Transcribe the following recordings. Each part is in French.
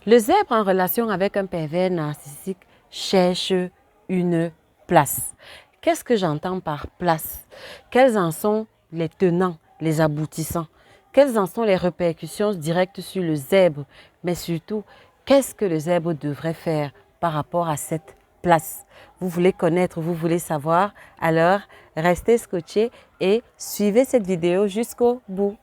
Le zèbre en relation avec un pervers narcissique cherche une place. Qu'est-ce que j'entends par place? Quels en sont les tenants, les aboutissants? Quelles en sont les répercussions directes sur le zèbre? Mais surtout, qu'est-ce que le zèbre devrait faire par rapport à cette place? Vous voulez connaître, vous voulez savoir? Alors, restez scotchés et suivez cette vidéo jusqu'au bout.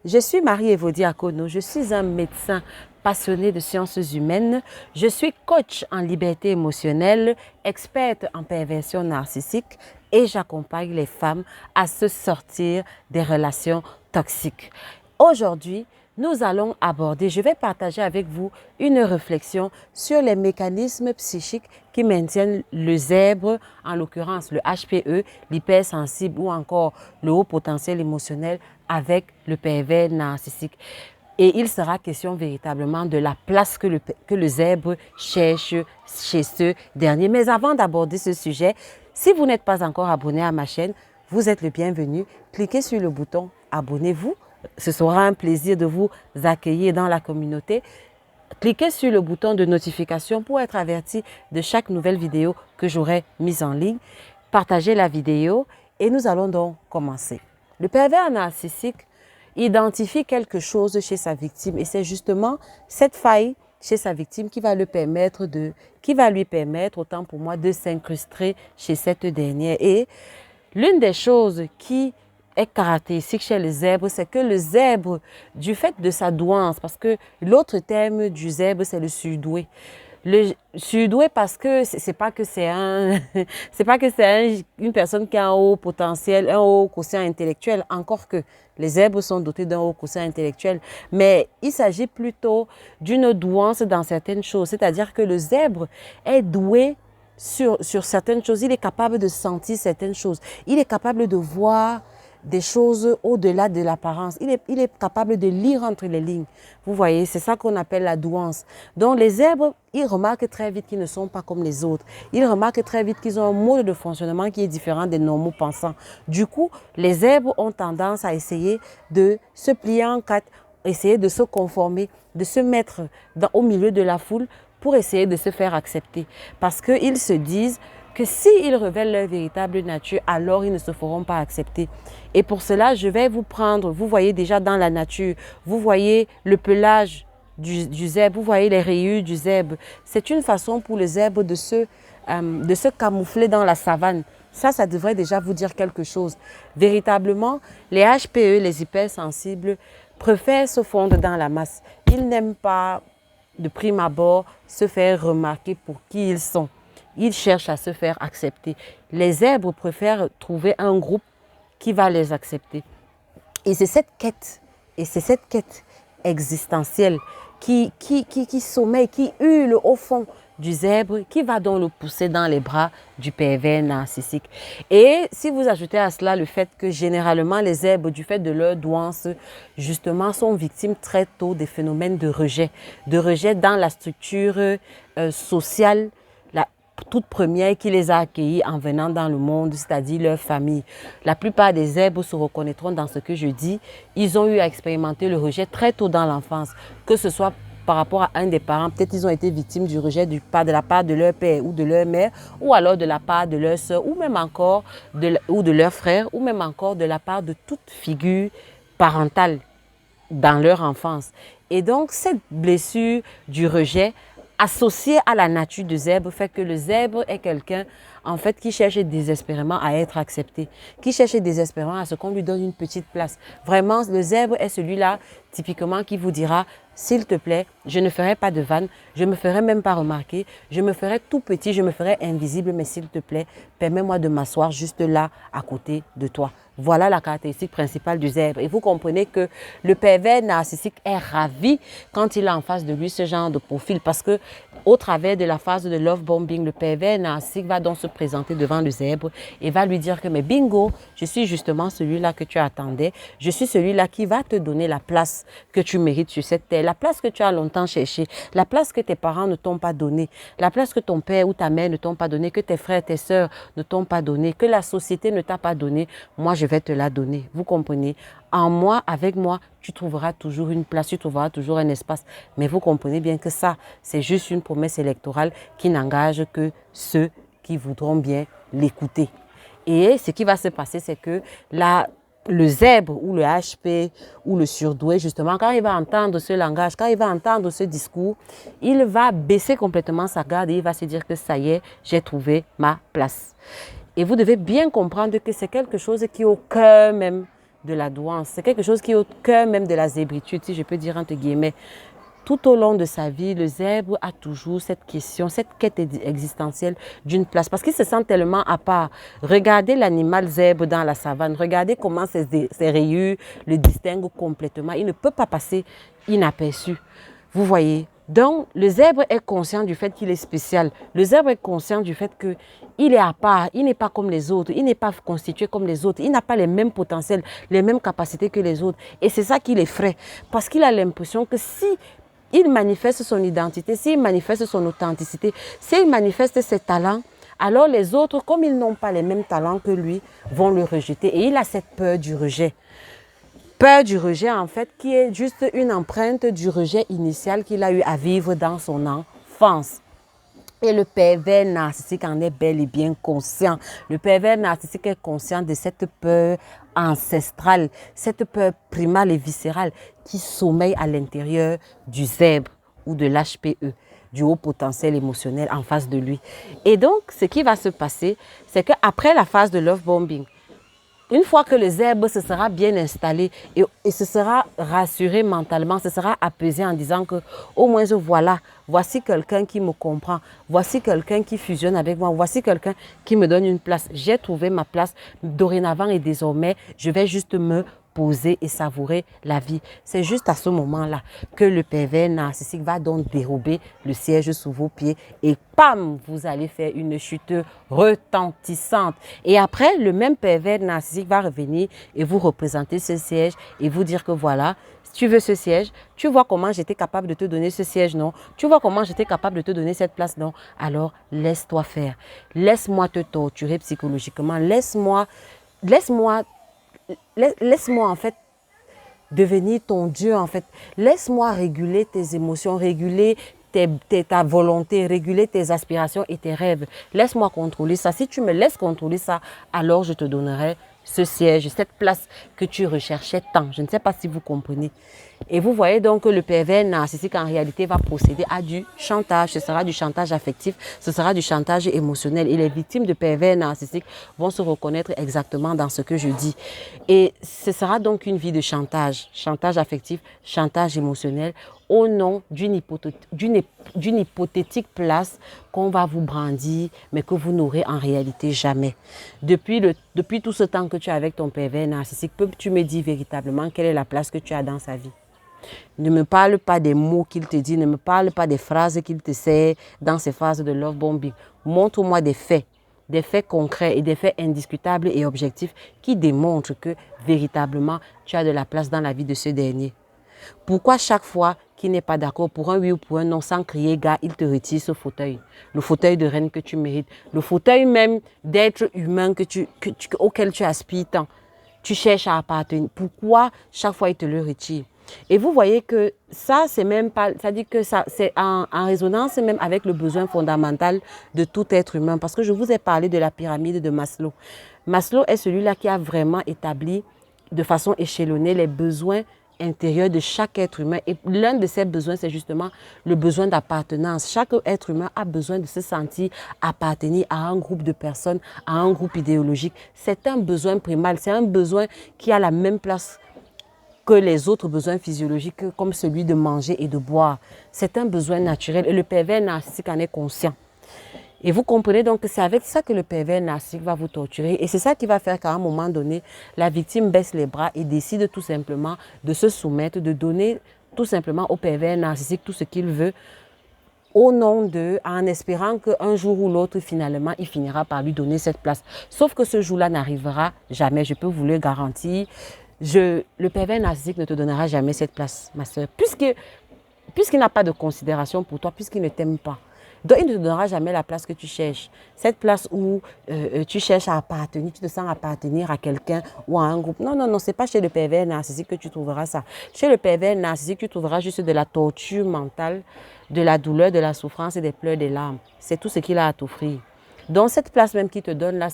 Je suis Marie-Evody Diacono, je suis un médecin passionné de sciences humaines, je suis coach en liberté émotionnelle, experte en perversion narcissique et j'accompagne les femmes à se sortir des relations toxiques. Aujourd'hui, nous allons aborder, je vais partager avec vous une réflexion sur les mécanismes psychiques qui maintiennent le zèbre, en l'occurrence le HPE, l'hypersensible ou encore le haut potentiel émotionnel avec le pervers narcissique. Et il sera question véritablement de la place que le zèbre cherche chez ce dernier. Mais avant d'aborder ce sujet, si vous n'êtes pas encore abonné à ma chaîne, vous êtes le bienvenu. Cliquez sur le bouton « Abonnez-vous ». Ce sera un plaisir de vous accueillir dans la communauté. Cliquez sur le bouton de notification pour être averti de chaque nouvelle vidéo que j'aurai mise en ligne. Partagez la vidéo et nous allons donc commencer. Le pervers narcissique identifie quelque chose chez sa victime et c'est justement cette faille chez sa victime qui va lui permettre autant pour moi de s'incruster chez cette dernière. Et l'une des choses qui est caractéristique chez le zèbre, c'est que le zèbre, du fait de sa douance, parce que l'autre terme du zèbre, c'est le surdoué. Le surdoué parce que c'est pas que c'est une personne qui a un haut potentiel, un haut quotient intellectuel, encore que les zèbres sont dotés d'un haut quotient intellectuel, mais il s'agit plutôt d'une douance dans certaines choses, c'est-à-dire que le zèbre est doué sur certaines choses, il est capable de sentir certaines choses, il est capable de voir des choses au-delà de l'apparence. Il est capable de lire entre les lignes. Vous voyez, c'est ça qu'on appelle la douance. Donc les zèbres, ils remarquent très vite qu'ils ne sont pas comme les autres. Ils remarquent très vite qu'ils ont un mode de fonctionnement qui est différent des normaux pensants. Du coup, les zèbres ont tendance à essayer de se plier en quatre, essayer de se conformer, de se mettre au milieu de la foule pour essayer de se faire accepter. Parce qu'ils se disent que s'ils révèlent leur véritable nature, alors ils ne se feront pas accepter. Et pour cela, je vais vous prendre, vous voyez déjà dans la nature, vous voyez le pelage du zèbre, vous voyez les rayures du zèbre. C'est une façon pour le zèbre de se camoufler dans la savane. Ça devrait déjà vous dire quelque chose. Véritablement, les HPE, les hypersensibles, préfèrent se fondre dans la masse. Ils n'aiment pas, de prime abord, se faire remarquer pour qui ils sont. Ils cherchent à se faire accepter. Les zèbres préfèrent trouver un groupe qui va les accepter. Et c'est cette quête existentielle qui sommeille, qui hurle au fond du zèbre, qui va donc le pousser dans les bras du pervers narcissique. Et si vous ajoutez à cela le fait que généralement les zèbres, du fait de leur douance, justement sont victimes très tôt des phénomènes de rejet dans la structure sociale, toute première qui les a accueillis en venant dans le monde, c'est-à-dire leur famille. La plupart des zèbres se reconnaîtront dans ce que je dis. Ils ont eu à expérimenter le rejet très tôt dans l'enfance, que ce soit par rapport à un des parents, peut-être ils ont été victimes du rejet de la part de leur père ou de leur mère, ou alors de la part de leur soeur, ou même encore de leur frère, ou même encore de la part de toute figure parentale dans leur enfance. Et donc, cette blessure du rejet associé à la nature du zèbre fait que le zèbre est quelqu'un en fait qui cherche désespérément à être accepté, qui cherche désespérément à ce qu'on lui donne une petite place. Vraiment, le zèbre est celui-là typiquement qui vous dira s'il te plaît, je ne ferai pas de vanne, je ne me ferai même pas remarquer, je me ferai tout petit, je me ferai invisible, mais s'il te plaît, permets-moi de m'asseoir juste là à côté de toi. Voilà la caractéristique principale du zèbre. Et vous comprenez que le pervers narcissique est ravi quand il a en face de lui ce genre de profil parce que au travers de la phase de love bombing, le pervers narcissique va donc se présenter devant le zèbre et va lui dire que mais bingo, je suis justement celui-là que tu attendais, je suis celui-là qui va te donner la place que tu mérites sur cette terre, la place que tu as longtemps cherchée, la place que tes parents ne t'ont pas donnée, la place que ton père ou ta mère ne t'ont pas donnée, que tes frères, tes sœurs ne t'ont pas donnée, que la société ne t'a pas donnée. Moi, je vais te la donner. Vous comprenez? en moi, avec moi, tu trouveras toujours une place, tu trouveras toujours un espace. Mais vous comprenez bien que ça, c'est juste une promesse électorale qui n'engage que ceux qui voudront bien l'écouter. Et ce qui va se passer, c'est que le zèbre ou le HP ou le surdoué, justement, quand il va entendre ce langage, quand il va entendre ce discours, il va baisser complètement sa garde et il va se dire que ça y est, j'ai trouvé ma place. Et vous devez bien comprendre que c'est quelque chose qui est au cœur même de la douance. C'est quelque chose qui est au cœur même de la zébritude, si je peux dire entre guillemets. Tout au long de sa vie, le zèbre a toujours cette question, cette quête existentielle d'une place. Parce qu'il se sent tellement à part. Regardez l'animal zèbre dans la savane. Regardez comment ses rayures le distinguent complètement. Il ne peut pas passer inaperçu. Vous voyez? Donc, le zèbre est conscient du fait qu'il est spécial. Le zèbre est conscient du fait qu'il est à part. Il n'est pas comme les autres. Il n'est pas constitué comme les autres. Il n'a pas les mêmes potentiels, les mêmes capacités que les autres. Et c'est ça qui l'effraie. Parce qu'il a l'impression que si il manifeste son identité, s'il manifeste son authenticité, s'il manifeste ses talents, alors les autres, comme ils n'ont pas les mêmes talents que lui, vont le rejeter. Et il a cette peur du rejet. Peur du rejet, en fait, qui est juste une empreinte du rejet initial qu'il a eu à vivre dans son enfance. Et le pervers narcissique en est bel et bien conscient. Le pervers narcissique est conscient de cette peur ancestrale, cette peur primale et viscérale qui sommeille à l'intérieur du zèbre ou de l'HPE, du haut potentiel émotionnel en face de lui. Et donc, ce qui va se passer, c'est qu'après la phase de love bombing, une fois que le zèbre se sera bien installé et se sera rassuré mentalement, se sera apaisé en disant que au moins voici quelqu'un qui me comprend, voici quelqu'un qui fusionne avec moi, voici quelqu'un qui me donne une place. J'ai trouvé ma place dorénavant et désormais, je vais juste me poser et savourer la vie. C'est juste à ce moment-là que le pervers narcissique va donc dérober le siège sous vos pieds et pam, vous allez faire une chute retentissante. Et après, le même pervers narcissique va revenir et vous représenter ce siège et vous dire que voilà, si tu veux ce siège, tu vois comment j'étais capable de te donner ce siège, non? Tu vois comment j'étais capable de te donner cette place, non? Alors, laisse-toi faire. Laisse-moi te torturer psychologiquement. Laisse-moi en fait devenir ton Dieu en fait. Laisse-moi réguler tes émotions, réguler ta volonté, réguler tes aspirations et tes rêves. Laisse-moi contrôler ça. Si tu me laisses contrôler ça, alors je te donnerai ce siège, cette place que tu recherchais tant. Je ne sais pas si vous comprenez. Et vous voyez donc que le pervers narcissique en réalité va procéder à du chantage. Ce sera du chantage affectif, ce sera du chantage émotionnel. Et les victimes de pervers narcissiques vont se reconnaître exactement dans ce que je dis. Et ce sera donc une vie de chantage, chantage affectif, chantage émotionnel, au nom d'une hypothétique place qu'on va vous brandir, mais que vous n'aurez en réalité jamais. Depuis tout ce temps que tu es avec ton pervers narcissique, peux-tu me dire véritablement quelle est la place que tu as dans sa vie? Ne me parle pas des mots qu'il te dit, ne me parle pas des phrases qu'il te sert dans ces phases de love bombing. Montre-moi des faits concrets et des faits indiscutables et objectifs qui démontrent que véritablement tu as de la place dans la vie de ce dernier. Pourquoi chaque fois qu'il n'est pas d'accord pour un oui ou pour un non, sans crier gars, il te retire ce fauteuil? Le fauteuil de reine que tu mérites, le fauteuil même d'être humain auquel tu aspires tant. Tu cherches à appartenir. Pourquoi chaque fois il te le retire? Et vous voyez que ça, c'est même pas, ça dit que ça, c'est en résonance même avec le besoin fondamental de tout être humain. Parce que je vous ai parlé de la pyramide de Maslow. Maslow est celui-là qui a vraiment établi de façon échelonnée les besoins intérieurs de chaque être humain. Et l'un de ces besoins, c'est justement le besoin d'appartenance. Chaque être humain a besoin de se sentir appartenir à un groupe de personnes, à un groupe idéologique. C'est un besoin primal, c'est un besoin qui a la même place que les autres besoins physiologiques comme celui de manger et de boire. C'est un besoin naturel et le pervers narcissique en est conscient. Et vous comprenez donc que c'est avec ça que le pervers narcissique va vous torturer. Et c'est ça qui va faire qu'à un moment donné, la victime baisse les bras et décide tout simplement de se soumettre, de donner tout simplement au pervers narcissique tout ce qu'il veut au nom d'eux, en espérant qu'un jour ou l'autre, finalement, il finira par lui donner cette place. Sauf que ce jour-là n'arrivera jamais, je peux vous le garantir. Le pervers narcissique ne te donnera jamais cette place, ma soeur, puisqu'il n'a pas de considération pour toi, puisqu'il ne t'aime pas. Donc, il ne te donnera jamais la place que tu cherches. Cette place où tu cherches à appartenir, tu te sens appartenir à quelqu'un ou à un groupe. Non, non, non, ce n'est pas chez le pervers narcissique que tu trouveras ça. Chez le pervers narcissique, tu trouveras juste de la torture mentale, de la douleur, de la souffrance et des pleurs, des larmes. C'est tout ce qu'il a à t'offrir. Donc, cette place même qu'il te donne là,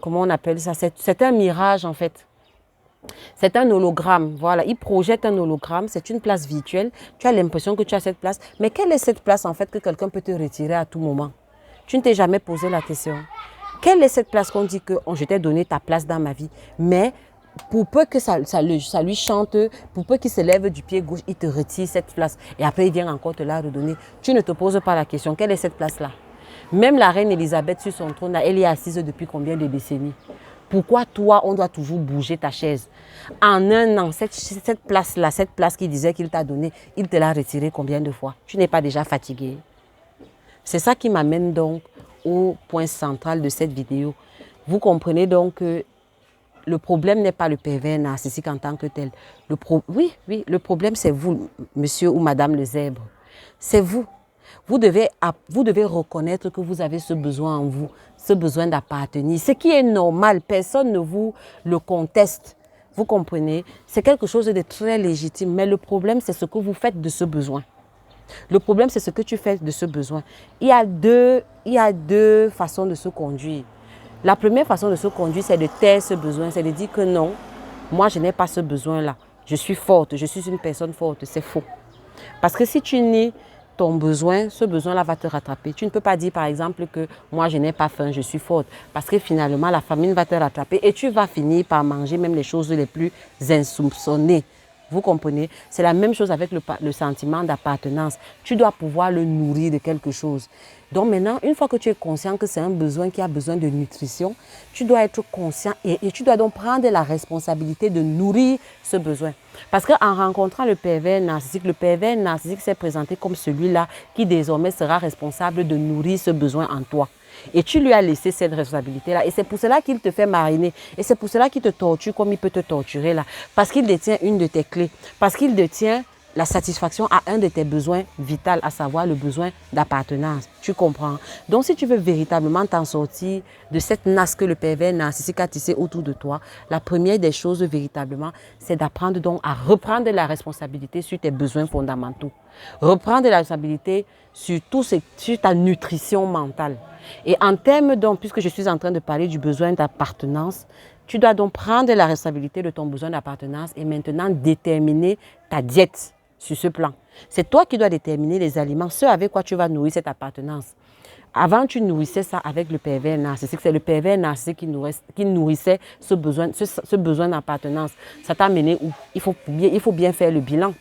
comment on appelle ça? C'est un mirage en fait. C'est un hologramme, voilà, il projette un hologramme, c'est une place virtuelle, tu as l'impression que tu as cette place, mais quelle est cette place en fait que quelqu'un peut te retirer à tout moment? Tu ne t'es jamais posé la question. Quelle est cette place qu'on dit que je t'ai donné ta place dans ma vie, mais pour peu que ça lui chante, pour peu qu'il se lève du pied gauche, il te retire cette place et après il vient encore te la redonner. Tu ne te poses pas la question, quelle est cette place-là? Même la reine Elisabeth sur son trône, elle y est assise depuis combien de décennies? Pourquoi toi, on doit toujours bouger ta chaise? En un an, cette place-là, cette place qu'il disait qu'il t'a donnée, il te l'a retirée combien de fois? Tu n'es pas déjà fatigué? C'est ça qui m'amène donc au point central de cette vidéo. Vous comprenez donc que le problème n'est pas le pervers narcissique en tant que tel. Oui, le problème c'est vous, monsieur ou madame le zèbre. C'est vous. Vous devez reconnaître que vous avez ce besoin en vous, ce besoin d'appartenir. Ce qui est normal, personne ne vous le conteste. Vous comprenez? C'est quelque chose de très légitime. Mais le problème, c'est ce que vous faites de ce besoin. Le problème, c'est ce que tu fais de ce besoin. Il y a deux façons de se conduire. La première façon de se conduire, c'est de taire ce besoin. C'est de dire que non, moi, je n'ai pas ce besoin-là. Je suis forte, je suis une personne forte. C'est faux. Parce que si tu nies ton besoin, ce besoin-là va te rattraper. Tu ne peux pas dire, par exemple, que moi, je n'ai pas faim, je suis forte. Parce que finalement, la famine va te rattraper et tu vas finir par manger même les choses les plus insoupçonnées. Vous comprenez? C'est la même chose avec le sentiment d'appartenance. Tu dois pouvoir le nourrir de quelque chose. Donc maintenant, une fois que tu es conscient que c'est un besoin qui a besoin de nutrition, tu dois être conscient et tu dois donc prendre la responsabilité de nourrir ce besoin. Parce qu'en rencontrant le pervers narcissique s'est présenté comme celui-là qui désormais sera responsable de nourrir ce besoin en toi. Et tu lui as laissé cette responsabilité-là. Et c'est pour cela qu'il te fait mariner. Et c'est pour cela qu'il te torture comme il peut te torturer là. Parce qu'il détient une de tes clés. Parce qu'il détient la satisfaction à un de tes besoins vitaux, à savoir le besoin d'appartenance. Tu comprends? Donc, si tu veux véritablement t'en sortir de cette nasse que le pervers narcissique a tissée autour de toi, la première des choses véritablement, c'est d'apprendre donc à reprendre la responsabilité sur tes besoins fondamentaux. Reprendre la responsabilité sur ta nutrition mentale. Et en termes donc, puisque je suis en train de parler du besoin d'appartenance, tu dois donc prendre la responsabilité de ton besoin d'appartenance et maintenant déterminer ta diète sur ce plan. C'est toi qui dois déterminer les aliments, ceux avec quoi tu vas nourrir cette appartenance. Avant, tu nourrissais ça avec le pervers narcissique. C'est le pervers narcissique qui nourrissait ce besoin d'appartenance. Ça t'a amené où? Il faut bien faire le bilan.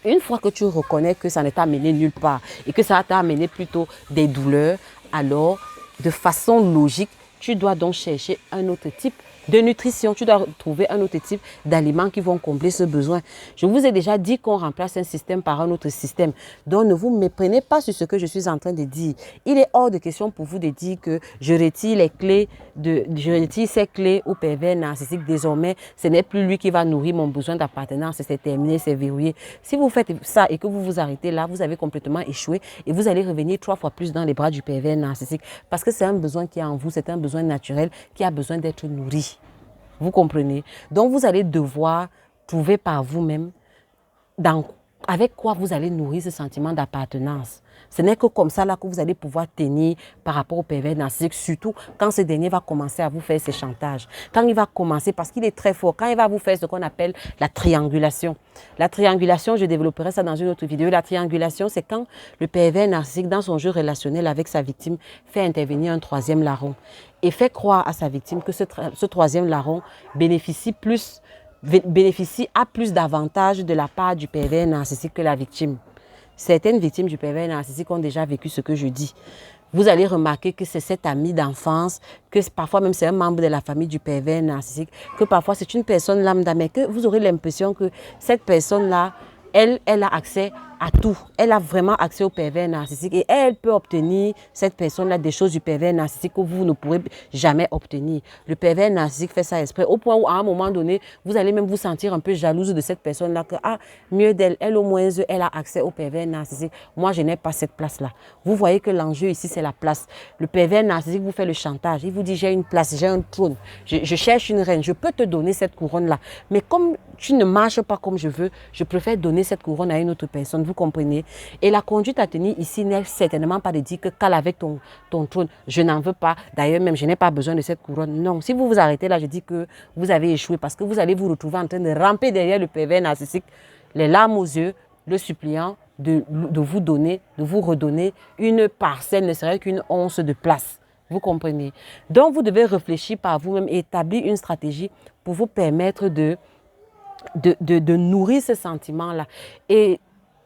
Une fois que tu reconnais que ça ne t'a amené nulle part et que ça t'a amené plutôt des douleurs, alors, de façon logique, tu dois donc chercher un autre type de nutrition. Tu dois trouver un autre type d'aliments qui vont combler ce besoin. Je vous ai déjà dit qu'on remplace un système par un autre système. Donc, ne vous méprenez pas sur ce que je suis en train de dire. Il est hors de question pour vous de dire que je retire ces clés au pervers narcissique. Désormais, ce n'est plus lui qui va nourrir mon besoin d'appartenance. C'est terminé, c'est verrouillé. Si vous faites ça et que vous vous arrêtez là, vous avez complètement échoué et vous allez revenir 3 fois plus dans les bras du pervers narcissique. Parce que c'est un besoin qui est en vous, c'est un besoin naturel qui a besoin d'être nourri. Vous comprenez? Donc, vous allez devoir trouver par vous-même avec quoi vous allez nourrir ce sentiment d'appartenance. Ce n'est que comme ça là que vous allez pouvoir tenir par rapport au pervers narcissique, surtout quand ce dernier va commencer à vous faire ses chantages. Quand il va commencer, parce qu'il est très fort, quand il va vous faire ce qu'on appelle la triangulation. La triangulation, je développerai ça dans une autre vidéo. La triangulation, c'est quand le pervers narcissique, dans son jeu relationnel avec sa victime, fait intervenir un troisième larron et fait croire à sa victime que ce troisième larron bénéficie à plus d'avantages de la part du pervers narcissique que la victime. Certaines victimes du pervers narcissique ont déjà vécu ce que je dis. Vous allez remarquer que c'est cet ami d'enfance, que parfois même c'est un membre de la famille du pervers narcissique, que parfois c'est une personne lambda, mais que vous aurez l'impression que cette personne-là, elle a accès à tout. Elle a vraiment accès au pervers narcissique et elle peut obtenir, cette personne-là, des choses du pervers narcissique que vous ne pourrez jamais obtenir. Le pervers narcissique fait ça exprès au point où, à un moment donné, vous allez même vous sentir un peu jalouse de cette personne-là que, ah, mieux d'elle, elle au moins, elle a accès au pervers narcissique. Moi, je n'ai pas cette place-là. Vous voyez que l'enjeu ici, c'est la place. Le pervers narcissique vous fait le chantage. Il vous dit, j'ai une place, j'ai un trône, je cherche une reine, je peux te donner cette couronne-là. Mais comme tu ne marches pas comme je veux, je préfère donner cette couronne à une autre personne, vous comprenez? Et la conduite à tenir ici n'est certainement pas de dire que cale avec ton trône, je n'en veux pas, d'ailleurs même je n'ai pas besoin de cette couronne. Non, si vous vous arrêtez là, je dis que vous avez échoué parce que vous allez vous retrouver en train de ramper derrière le pervers narcissique, les larmes aux yeux, le suppliant de vous donner, de vous redonner une parcelle, ne serait qu'une once de place. Vous comprenez? Donc, vous devez réfléchir par vous-même et établir une stratégie pour vous permettre de nourrir ce sentiment-là. Et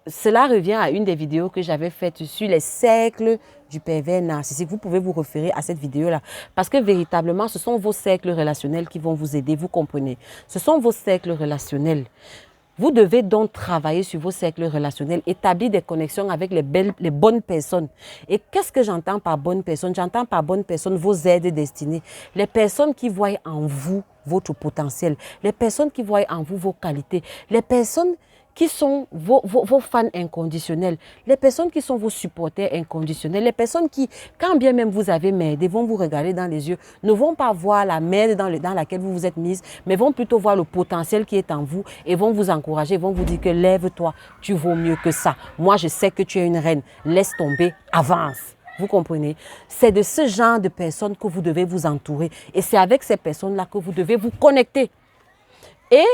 cela revient à une des vidéos que j'avais faites sur les cercles du pervers narcissique. Vous pouvez vous référer à cette vidéo-là parce que véritablement, ce sont vos cercles relationnels qui vont vous aider, vous comprenez? Ce sont vos cercles relationnels. Vous devez donc travailler sur vos cercles relationnels, établir des connexions avec les bonnes personnes. Et qu'est-ce que j'entends par bonnes personnes? J'entends par bonnes personnes vos aides destinées. Les personnes qui voient en vous votre potentiel. Les personnes qui voient en vous vos qualités. Les personnes qui sont vos fans inconditionnels, les personnes qui sont vos supporters inconditionnels, les personnes qui, quand bien même vous avez merdé, vont vous regarder dans les yeux, ne vont pas voir la merde dans laquelle vous vous êtes mise, mais vont plutôt voir le potentiel qui est en vous et vont vous encourager, vont vous dire que lève-toi, tu vaux mieux que ça. Moi, je sais que tu es une reine, laisse tomber, avance. Vous comprenez? C'est de ce genre de personnes que vous devez vous entourer et c'est avec ces personnes-là que vous devez vous connecter. Et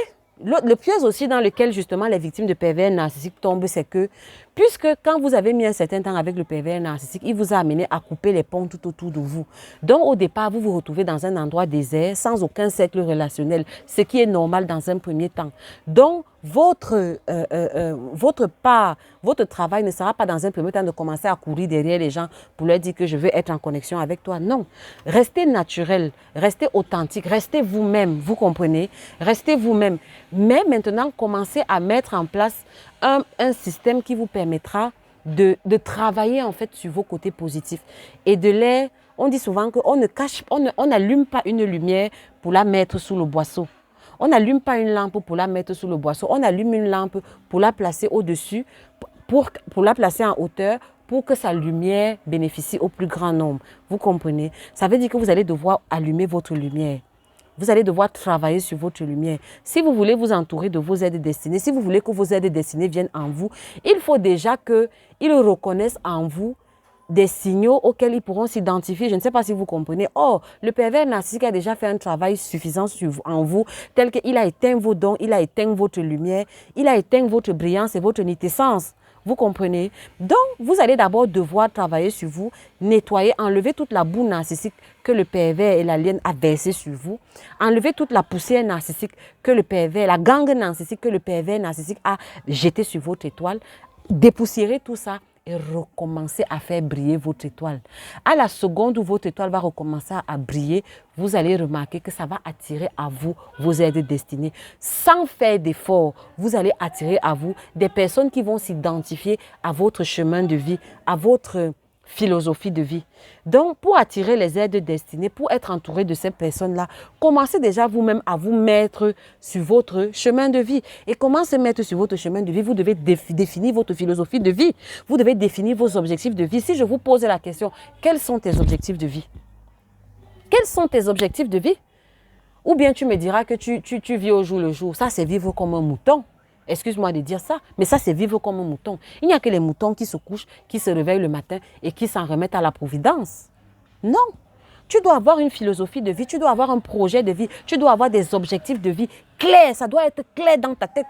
le piège aussi dans lequel justement les victimes de pervers narcissiques tombent, c'est que puisque quand vous avez mis un certain temps avec le pervers narcissique, il vous a amené à couper les ponts tout autour de vous. Donc au départ, vous vous retrouvez dans un endroit désert, sans aucun cercle relationnel, ce qui est normal dans un premier temps. Donc votre travail ne sera pas dans un premier temps de commencer à courir derrière les gens pour leur dire que je veux être en connexion avec toi. Non, restez naturel, restez authentique, restez vous-même, vous comprenez? Restez vous-même. Mais maintenant, commencez à mettre en place un système qui vous permettra de travailler en fait sur vos côtés positifs et de les... On dit souvent qu'on ne cache, on n'allume pas une lumière pour la mettre sous le boisseau. On n'allume pas une lampe pour la mettre sous le boisseau. On allume une lampe pour la placer au-dessus, pour la placer en hauteur, pour que sa lumière bénéficie au plus grand nombre. Vous comprenez? Ça veut dire que vous allez devoir allumer votre lumière. Vous allez devoir travailler sur votre lumière. Si vous voulez vous entourer de vos aides destinées, si vous voulez que vos aides destinées viennent en vous, il faut déjà qu'ils reconnaissent en vous des signaux auxquels ils pourront s'identifier. Je ne sais pas si vous comprenez. Oh, le pervers narcissique a déjà fait un travail suffisant en vous, tel qu'il a éteint vos dons, il a éteint votre lumière, il a éteint votre brillance et votre nitescence. Vous comprenez? Donc, vous allez d'abord devoir travailler sur vous, nettoyer, enlever toute la boue narcissique que le pervers et l'alien a versée sur vous, enlever toute la poussière narcissique que le pervers, la gangue narcissique que le pervers narcissique a jetée sur votre étoile, dépoussiérer tout ça et recommencer à faire briller votre étoile. À la seconde où votre étoile va recommencer à briller, vous allez remarquer que ça va attirer à vous vos aides destinées. Sans faire d'effort, vous allez attirer à vous des personnes qui vont s'identifier à votre chemin de vie, à votre philosophie de vie. Donc, pour attirer les aides destinées, pour être entouré de ces personnes-là, commencez déjà vous-même à vous mettre sur votre chemin de vie. Et comment se mettre sur votre chemin de vie? Vous devez définir votre philosophie de vie. Vous devez définir vos objectifs de vie. Si je vous pose la question, quels sont tes objectifs de vie? Quels sont tes objectifs de vie? Ou bien tu me diras que tu vis au jour le jour. Ça, c'est vivre comme un mouton. Excuse-moi de dire ça, mais ça, c'est vivre comme un mouton. Il n'y a que les moutons qui se couchent, qui se réveillent le matin et qui s'en remettent à la providence. Non, tu dois avoir une philosophie de vie, tu dois avoir un projet de vie, tu dois avoir des objectifs de vie clairs, ça doit être clair dans ta tête.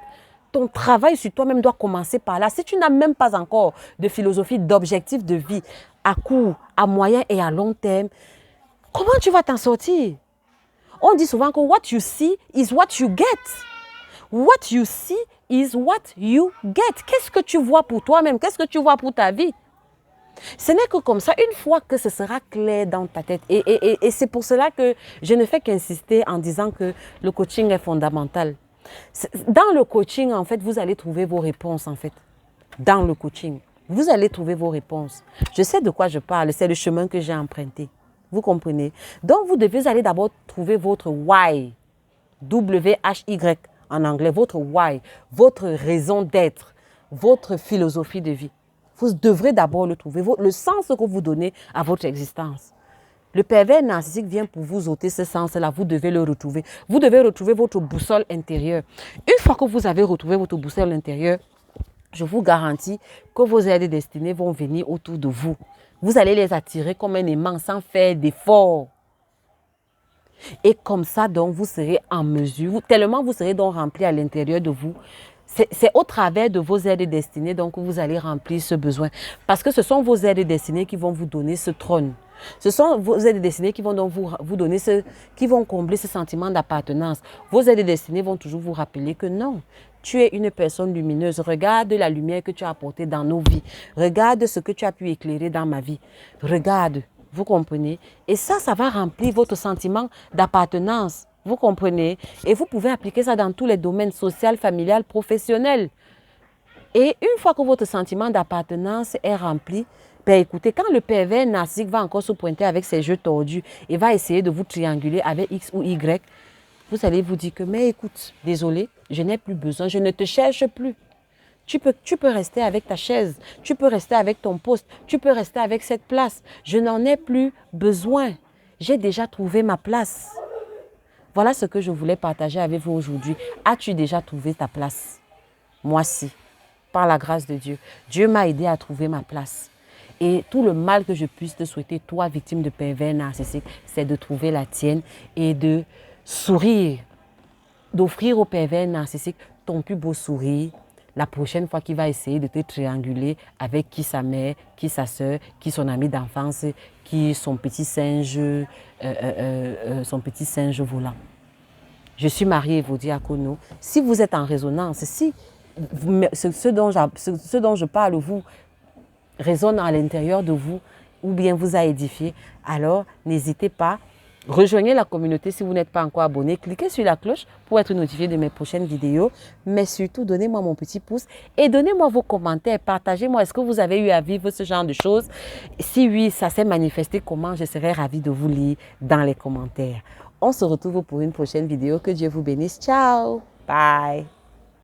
Ton travail sur toi-même doit commencer par là. Si tu n'as même pas encore de philosophie, d'objectifs de vie à court, à moyen et à long terme, comment tu vas t'en sortir? On dit souvent que what you see is what you get. What you see is what you get. Qu'est-ce que tu vois pour toi-même? Qu'est-ce que tu vois pour ta vie? Ce n'est que comme ça, une fois que ce sera clair dans ta tête. Et c'est pour cela que je ne fais qu'insister en disant que le coaching est fondamental. Dans le coaching, en fait, vous allez trouver vos réponses, en fait. dans le coaching. Vous allez trouver vos réponses. Je sais de quoi je parle, c'est le chemin que j'ai emprunté. Vous comprenez? Donc, vous devez aller d'abord trouver votre why. W-H-Y en anglais, votre why, votre raison d'être, votre philosophie de vie. Vous devrez d'abord le trouver, le sens que vous donnez à votre existence. Le pervers narcissique vient pour vous ôter ce sens-là, vous devez le retrouver. Vous devez retrouver votre boussole intérieure. Une fois que vous avez retrouvé votre boussole intérieure, je vous garantis que vos aides destinées vont venir autour de vous. Vous allez les attirer comme un aimant sans faire d'effort. Et comme ça, donc, vous serez en mesure, tellement vous serez donc rempli à l'intérieur de vous. C'est au travers de vos aides destinées donc, que vous allez remplir ce besoin. Parce que ce sont vos aides destinées qui vont vous donner ce trône. Ce sont vos aides destinées qui vont donc vous donner qui vont combler ce sentiment d'appartenance. Vos aides destinées vont toujours vous rappeler que non, tu es une personne lumineuse. Regarde la lumière que tu as apportée dans nos vies. Regarde ce que tu as pu éclairer dans ma vie. Regarde. Vous comprenez? Et ça va remplir votre sentiment d'appartenance. Vous comprenez? Et vous pouvez appliquer ça dans tous les domaines social, familial, professionnel. Et une fois que votre sentiment d'appartenance est rempli, ben écoutez, quand le pervers narcissique va encore se pointer avec ses jeux tordus et va essayer de vous trianguler avec X ou Y, vous allez vous dire que, mais écoute, désolé, je n'ai plus besoin, je ne te cherche plus. Tu peux rester avec ta chaise, tu peux rester avec ton poste, tu peux rester avec cette place. Je n'en ai plus besoin. J'ai déjà trouvé ma place. Voilà ce que je voulais partager avec vous aujourd'hui. As-tu déjà trouvé ta place? Moi, si. Par la grâce de Dieu. Dieu m'a aidé à trouver ma place. Et tout le mal que je puisse te souhaiter, toi, victime de pervers narcissique, c'est de trouver la tienne et de sourire. D'offrir au pervers narcissique ton plus beau sourire. La prochaine fois qu'il va essayer de te trianguler avec qui sa mère, qui sa soeur, qui son ami d'enfance, qui son petit singe volant. Je suis Marie Evodi Akono. Si vous êtes en résonance, si ce dont je parle vous résonne à l'intérieur de vous ou bien vous a édifié, alors n'hésitez pas. Rejoignez la communauté si vous n'êtes pas encore abonné. Cliquez sur la cloche pour être notifié de mes prochaines vidéos. Mais surtout, donnez-moi mon petit pouce et donnez-moi vos commentaires. Partagez-moi. Est-ce que vous avez eu à vivre ce genre de choses? Si oui, ça s'est manifesté comment? Je serais ravie de vous lire dans les commentaires. On se retrouve pour une prochaine vidéo. Que Dieu vous bénisse. Ciao. Bye.